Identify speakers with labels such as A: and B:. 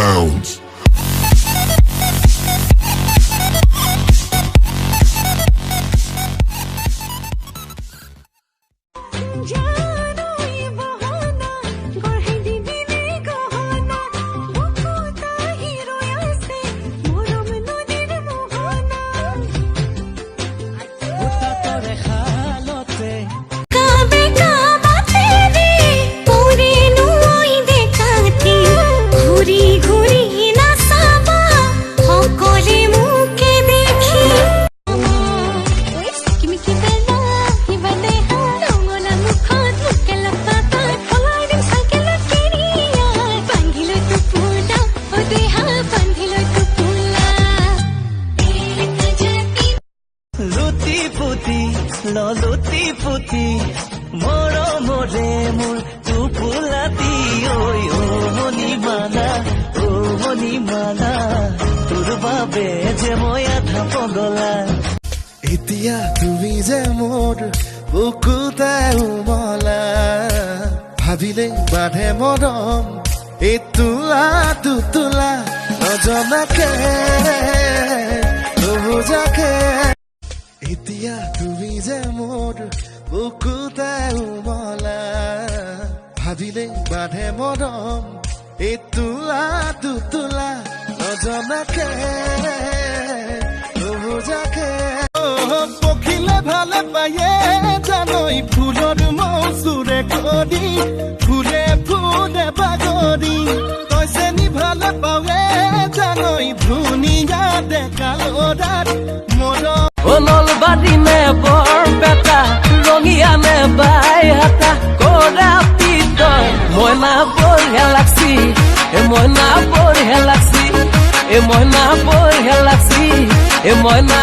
A: bounds.
B: ললতি পুতি মৰমৰে মোৰ টোপোলাতি ঐ ও মণি মালা তোৰ বাবে যে মই আধা পগলা
C: এতিয়া তুমি যে মোৰ বুকুতে উমলা ভাবিলে বাঢ়ে মৰম এই তোলা দুতোলা নজনাকে নুবুজাকে এতিয়া তুমি যে মোৰ বুকুতে উমলা ভাবিলে বাঢ়ে মৰম এই তোলা দুতোলা নজনাকে নুবুজাকে পখিলে ভালে পায়ে জানৈ ফুলৰ মৌচুৰে কৰি ফুলে ফুলে বাগৰি তই চেনি ভালে পাৱে জানৈ ধুনীয়া ডেকা ল'ৰাৰ মৰম
B: নলবাৰী মে বৰপেটা ৰঙিয়া মে বাইহাটা কৰা পিতয় মইনা বঢ়িয়া লাগছি মইনা বঢ়িয়া লাগছি মইনা বঢ়িয়া লাগছি মইনা